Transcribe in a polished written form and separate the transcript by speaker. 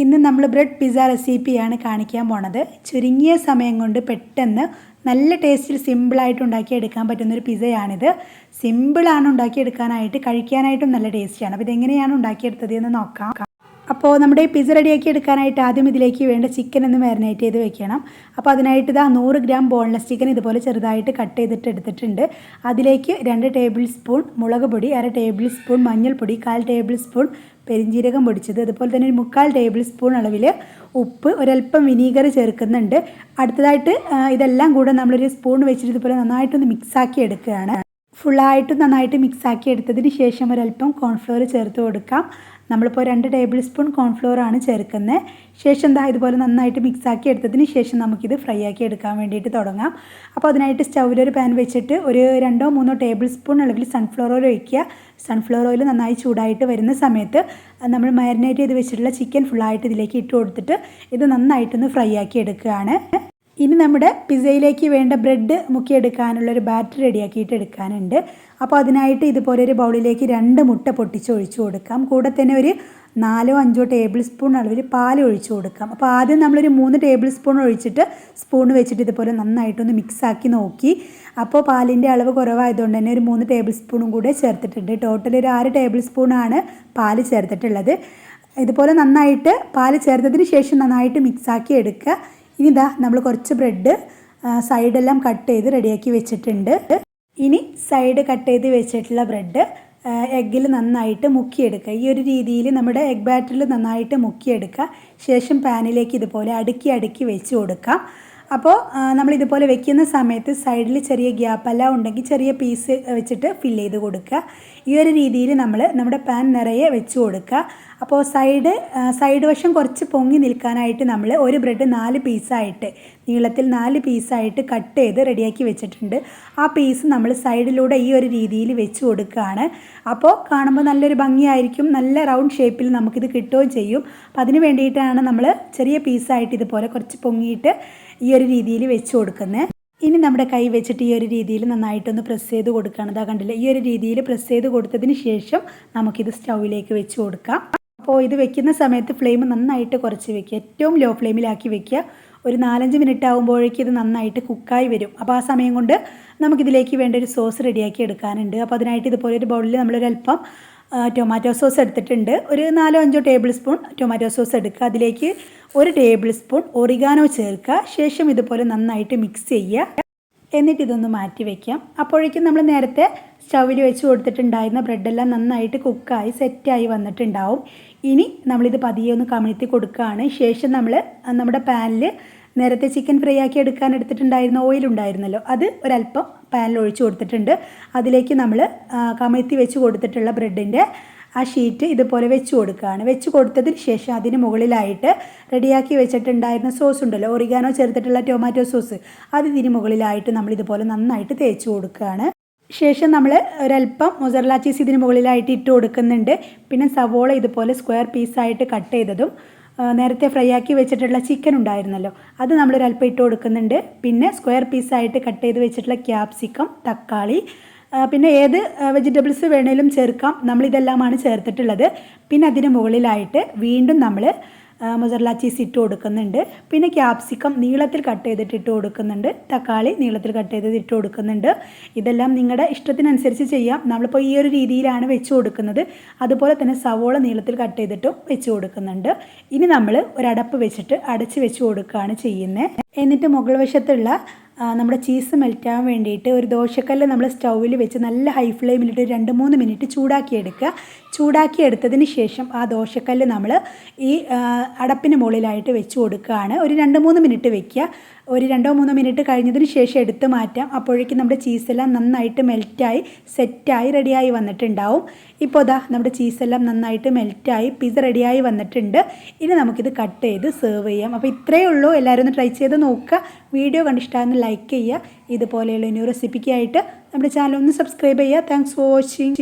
Speaker 1: ഇന്ന് നമ്മൾ bread pizza റെസിപ്പിയാണ് കാണിക്കാൻ പോണത്. ചുരുങ്ങിയ സമയം കൊണ്ട് പെട്ടെന്ന് നല്ല ടേസ്റ്റിൽ സിമ്പിളായിട്ട് ഉണ്ടാക്കിയെടുക്കാൻ പറ്റുന്നൊരു പിസ്സയാണിത്. സിമ്പിളാണ് ഉണ്ടാക്കിയെടുക്കാനായിട്ട്, കഴിക്കാനായിട്ടും നല്ല ടേസ്റ്റിയാണ്. അപ്പോൾ ഇതെങ്ങനെയാണ് ഉണ്ടാക്കിയെടുത്തത് എന്ന് നോക്കാം. അപ്പോൾ നമ്മുടെ ഈ പിസ്സ റെഡിയാക്കി എടുക്കാനായിട്ട് ആദ്യം ഇതിലേക്ക് വേണ്ട ചിക്കൻ ഒന്ന് മാരിനേറ്റ് ചെയ്ത് വെക്കണം. അപ്പോൾ അതിനായിട്ട് 100 ഗ്രാം ബോൺലെസ് ചിക്കൻ ഇതുപോലെ ചെറുതായിട്ട് കട്ട് ചെയ്തിട്ട് എടുത്തിട്ടുണ്ട്. അതിലേക്ക് 2 ടേബിൾ സ്പൂൺ മുളക് പൊടി, 1/2 ടേബിൾ സ്പൂൺ മഞ്ഞൾപ്പൊടി, 1/4 ടേബിൾ സ്പൂൺ പെരിഞ്ജീരകം പൊടിച്ചത്, അതുപോലെ തന്നെ 1/4 ടേബിൾ സ്പൂൺ അളവിൽ ഉപ്പ്, ഒരൽപ്പം വിനീഗർ ചേർക്കുന്നുണ്ട്. അടുത്തതായിട്ട് ഇതെല്ലാം കൂടെ നമ്മളൊരു സ്പൂൺ വെച്ചിട്ട് ഇതുപോലെ നന്നായിട്ടൊന്ന് മിക്സാക്കി എടുക്കുകയാണ്. ഫുള്ളായിട്ട് നന്നായിട്ട് മിക്സാക്കി എടുത്തതിന് ശേഷം ഒരൽപ്പം കോൺഫ്ലോർ ചേർത്ത് കൊടുക്കാം. നമ്മളിപ്പോൾ 2 ടേബിൾ സ്പൂൺ കോൺഫ്ലോർ ആണ് ചേർക്കുന്നത്. ശേഷം ഇതുപോലെ നന്നായിട്ട് മിക്സാക്കി എടുത്തതിന് ശേഷം നമുക്കിത് ഫ്രൈ ആക്കി എടുക്കാൻ വേണ്ടിയിട്ട് തുടങ്ങാം. അപ്പോൾ അതിനായിട്ട് സ്റ്റൗവിലൊരു പാൻ വെച്ചിട്ട് ഒരു 2-3 ടേബിൾ സ്പൂൺ അളവിൽ സൺഫ്ലവർ ഓയിൽ ഒഴിക്കുക. സൺഫ്ലവർ ഓയിൽ നന്നായി ചൂടായിട്ട് വരുന്ന സമയത്ത് നമ്മൾ മാരിനേറ്റ് ചെയ്ത് വെച്ചിട്ടുള്ള ചിക്കൻ ഫുള്ളായിട്ട് ഇതിലേക്ക് ഇട്ട് കൊടുത്തിട്ട് ഇത് നന്നായിട്ടൊന്ന് ഫ്രൈ ആക്കി എടുക്കുകയാണ്. ഇനി നമ്മുടെ പിസ്സയിലേക്ക് വേണ്ട ബ്രെഡ് മുക്കിയെടുക്കാനുള്ളൊരു ബാറ്റർ റെഡിയാക്കിയിട്ട് എടുക്കാനുണ്ട്. അപ്പോൾ അതിനായിട്ട് ഇതുപോലെ ഒരു ബൗളിലേക്ക് 2 മുട്ട പൊട്ടിച്ച് ഒഴിച്ചു കൊടുക്കാം. കൂടെ തന്നെ ഒരു 4-5 ടേബിൾ സ്പൂൺ അളവിൽ പാൽ ഒഴിച്ചു കൊടുക്കാം. അപ്പോൾ ആദ്യം നമ്മളൊരു 3 ടേബിൾ സ്പൂൺ ഒഴിച്ചിട്ട് സ്പൂൺ വെച്ചിട്ട് ഇതുപോലെ നന്നായിട്ടൊന്ന് മിക്സാക്കി നോക്കി. അപ്പോൾ പാലിൻ്റെ അളവ് കുറവായതുകൊണ്ട് തന്നെ ഒരു 3 ടേബിൾ സ്പൂണും കൂടെ ചേർത്തിട്ടുണ്ട്. ടോട്ടൽ ഒരു 6 ടേബിൾ സ്പൂണാണ് പാൽ ചേർത്തിട്ടുള്ളത്. ഇതുപോലെ നന്നായിട്ട് പാൽ ചേർത്തതിന് ശേഷം നന്നായിട്ട് മിക്സാക്കി എടുക്കുക. ഇനി നമ്മൾ കുറച്ച് ബ്രെഡ് സൈഡെല്ലാം കട്ട് ചെയ്ത് റെഡിയാക്കി വെച്ചിട്ടുണ്ട്. ഇനി സൈഡ് കട്ട് ചെയ്ത് വെച്ചിട്ടുള്ള ബ്രെഡ് എഗ്ഗിൽ നന്നായിട്ട് മുക്കിയെടുക്കുക. ഈ ഒരു രീതിയിൽ നമ്മുടെ എഗ് ബാറ്ററിൽ നന്നായിട്ട് മുക്കിയെടുക്കുക. ശേഷം പാനിലേക്ക് ഇതുപോലെ അടുക്കി അടുക്കി വെച്ച് കൊടുക്കാം. അപ്പോൾ നമ്മളിതുപോലെ വെക്കുന്ന സമയത്ത് സൈഡിൽ ചെറിയ ഗ്യാപ്പെല്ലാം ഉണ്ടെങ്കിൽ ചെറിയ പീസ് വെച്ചിട്ട് ഫില്ല് ചെയ്ത് കൊടുക്കുക. ഈ ഒരു രീതിയിൽ നമ്മുടെ പാൻ നിറയെ വെച്ച് കൊടുക്കുക. അപ്പോൾ സൈഡ് വശം കുറച്ച് പൊങ്ങി നിൽക്കാനായിട്ട് നമ്മൾ ഒരു ബ്രെഡ് 4 പീസായിട്ട് നീളത്തിൽ 4 പീസായിട്ട് കട്ട് ചെയ്ത് റെഡിയാക്കി വെച്ചിട്ടുണ്ട്. ആ പീസ് നമ്മൾ സൈഡിലൂടെ ഈ ഒരു രീതിയിൽ വെച്ച് കൊടുക്കുകയാണ്. അപ്പോൾ കാണുമ്പോൾ നല്ലൊരു ഭംഗിയായിരിക്കും, നല്ല റൗണ്ട് ഷേപ്പിൽ നമുക്കിത് കിട്ടുകയും ചെയ്യും. അപ്പോൾ അതിന് വേണ്ടിയിട്ടാണ് നമ്മൾ ചെറിയ പീസായിട്ട് ഇതുപോലെ കുറച്ച് പൊങ്ങിയിട്ട് ഈ ഒരു രീതിയിൽ വെച്ച് കൊടുക്കുന്നത്. ഇനി നമ്മുടെ കൈ വെച്ചിട്ട് ഈ ഒരു രീതിയിൽ നന്നായിട്ടൊന്ന് പ്രസ് ചെയ്ത് കൊടുക്കുകയാണ്. അതാ കണ്ടില്ല, ഈ ഒരു രീതിയിൽ പ്രസ് ചെയ്ത് കൊടുത്തതിന് ശേഷം നമുക്കിത് സ്റ്റൗവിലേക്ക് വെച്ച് കൊടുക്കാം. അപ്പോൾ ഇത് വെക്കുന്ന സമയത്ത് ഫ്ലെയിം നന്നായിട്ട് കുറച്ച് വെക്കുക, ഏറ്റവും ലോ ഫ്ലെയിമിലാക്കി വെക്കുക. ഒരു 4-5 മിനിറ്റ് ആകുമ്പോഴേക്കും ഇത് നന്നായിട്ട് കുക്കായി വരും. അപ്പോൾ ആ സമയം കൊണ്ട് നമുക്കിതിലേക്ക് വേണ്ട ഒരു സോസ് റെഡിയാക്കി എടുക്കാനുണ്ട്. അപ്പോൾ അതിനായിട്ട് ഇതുപോലെ ഒരു ബൗളിൽ നമ്മളൊരൽപ്പം ടൊമാറ്റോ സോസ് എടുത്തിട്ടുണ്ട്. ഒരു 4-5 ടേബിൾ സ്പൂൺ ടൊമാറ്റോ സോസ് എടുക്കുക. അതിലേക്ക് 1 ടേബിൾ സ്പൂൺ ഒറിഗാനോ ചേർക്കുക. ശേഷം ഇതുപോലെ നന്നായിട്ട് മിക്സ് ചെയ്യുക. എന്നിട്ട് ഇതൊന്ന് മാറ്റി വയ്ക്കാം. അപ്പോഴേക്കും നമ്മൾ നേരത്തെ സ്റ്റൗവിൽ വെച്ച് കൊടുത്തിട്ടുണ്ടായിരുന്ന ബ്രെഡെല്ലാം നന്നായിട്ട് കുക്കായി സെറ്റായി വന്നിട്ടുണ്ടാവും. ഇനി നമ്മളിത് പതിയെ ഒന്ന് കമിഴ്ത്തി കൊടുക്കുകയാണ്. ശേഷം നമ്മുടെ പാനിൽ നേരത്തെ ചിക്കൻ ഫ്രൈ ആക്കി എടുക്കാൻ എടുത്തിട്ടുണ്ടായിരുന്ന ഓയിൽ ഉണ്ടായിരുന്നല്ലോ, അത് ഒരല്പം പാനിൽ ഒഴിച്ച് കൊടുത്തിട്ടുണ്ട്. അതിലേക്ക് നമ്മൾ കമിഴ്ത്തി വെച്ച് കൊടുത്തിട്ടുള്ള ബ്രെഡിൻ്റെ ആ ഷീറ്റ് ഇതുപോലെ വെച്ച് കൊടുക്കുകയാണ്. വെച്ച് കൊടുത്തതിന് ശേഷം അതിന് മുകളിലായിട്ട് റെഡിയാക്കി വെച്ചിട്ടുണ്ടായിരുന്ന സോസ് ഉണ്ടല്ലോ, ഒറിഗാനോ ചേർത്തിട്ടുള്ള ടൊമാറ്റോ സോസ്, അത് ഇതിന് മുകളിലായിട്ട് നമ്മളിതുപോലെ നന്നായിട്ട് തേച്ച് കൊടുക്കുകയാണ്. ശേഷം നമ്മൾ ഒരല്പം മൊസറല്ല ചീസ് ഇതിന് മുകളിലായിട്ട് ഇട്ട് കൊടുക്കുന്നുണ്ട്. പിന്നെ സവോള ഇതുപോലെ സ്ക്വയർ പീസായിട്ട് കട്ട് ചെയ്തതും നേരത്തെ ഫ്രൈ ആക്കി വെച്ചിട്ടുള്ള ചിക്കൻ ഉണ്ടായിരുന്നല്ലോ, അത് നമ്മളൊരല്പം ഇട്ട് കൊടുക്കുന്നുണ്ട്. പിന്നെ സ്ക്വയർ പീസായിട്ട് കട്ട് ചെയ്ത് വെച്ചിട്ടുള്ള ക്യാപ്സിക്കം, തക്കാളി, പിന്നെ ഏത് വെജിറ്റബിൾസ് വേണേലും ചേർക്കാം. നമ്മളിതെല്ലാമാണ് ചേർത്തിട്ടുള്ളത്. പിന്നെ അതിന് മുകളിലായിട്ട് വീണ്ടും നമ്മൾ മൊസറല്ല ചീസ് ഇട്ട് കൊടുക്കുന്നുണ്ട്. പിന്നെ ക്യാപ്സിക്കം നീളത്തിൽ കട്ട് ചെയ്തിട്ട് ഇട്ട് കൊടുക്കുന്നുണ്ട്. തക്കാളി നീളത്തിൽ കട്ട് ചെയ്തിട്ട് ഇട്ട് കൊടുക്കുന്നുണ്ട്. ഇതെല്ലാം നിങ്ങളുടെ ഇഷ്ടത്തിനനുസരിച്ച് ചെയ്യാം. നമ്മളിപ്പോൾ ഈ ഒരു രീതിയിലാണ് വെച്ച് കൊടുക്കുന്നത്. അതുപോലെ തന്നെ സവോള നീളത്തിൽ കട്ട് ചെയ്തിട്ടും വെച്ച് കൊടുക്കുന്നുണ്ട്. ഇനി നമ്മൾ ഒരടപ്പ് വെച്ചിട്ട് അടച്ച് വെച്ച് കൊടുക്കുകയാണ് ചെയ്യുന്നത്. എന്നിട്ട് മുകൾ വശത്തുള്ള നമ്മുടെ ചീസ് മെൽറ്റാൻ വേണ്ടിയിട്ട് ഒരു ദോശക്കല്ല് നമ്മൾ സ്റ്റൗവിൽ വെച്ച് നല്ല ഹൈ ഫ്ലെയിമിലിട്ട് 2-3 മിനിറ്റ് ചൂടാക്കിയെടുക്കുക. ചൂടാക്കിയെടുത്തതിന് ശേഷം ആ ദോശക്കല്ല് നമ്മൾ ഈ അടപ്പിന് മുകളിലായിട്ട് വെച്ച് കൊടുക്കുകയാണ്. ഒരു 2-3 മിനിറ്റ് വെക്കുക. ഒരു 2-3 മിനിറ്റ് കഴിഞ്ഞതിന് ശേഷം എടുത്ത് മാറ്റാം. അപ്പോഴേക്കും നമ്മുടെ ചീസെല്ലാം നന്നായിട്ട് മെൽറ്റായി സെറ്റായി റെഡിയായി വന്നിട്ടുണ്ടാവും. ഇപ്പോൾ നമ്മുടെ ചീസെല്ലാം നന്നായിട്ട് മെൽറ്റായി പിസ്സ റെഡിയായി വന്നിട്ടുണ്ട്. ഇനി നമുക്കിത് കട്ട് ചെയ്ത് സെർവ് ചെയ്യാം. അപ്പോൾ ഇത്രയേ ഉള്ളൂ. എല്ലാവരും ഒന്ന് ട്രൈ ചെയ്ത് നോക്കുക. വീഡിയോ കണ്ടിഷ്ടമായെന്ന് ലൈക്ക് ചെയ്യുക. ഇതുപോലെയുള്ള ന്യൂ റെസിപ്പിക്കായിട്ട് നമ്മുടെ ചാനൽ ഒന്ന് സബ്സ്ക്രൈബ് ചെയ്യുക. Thanks for watching.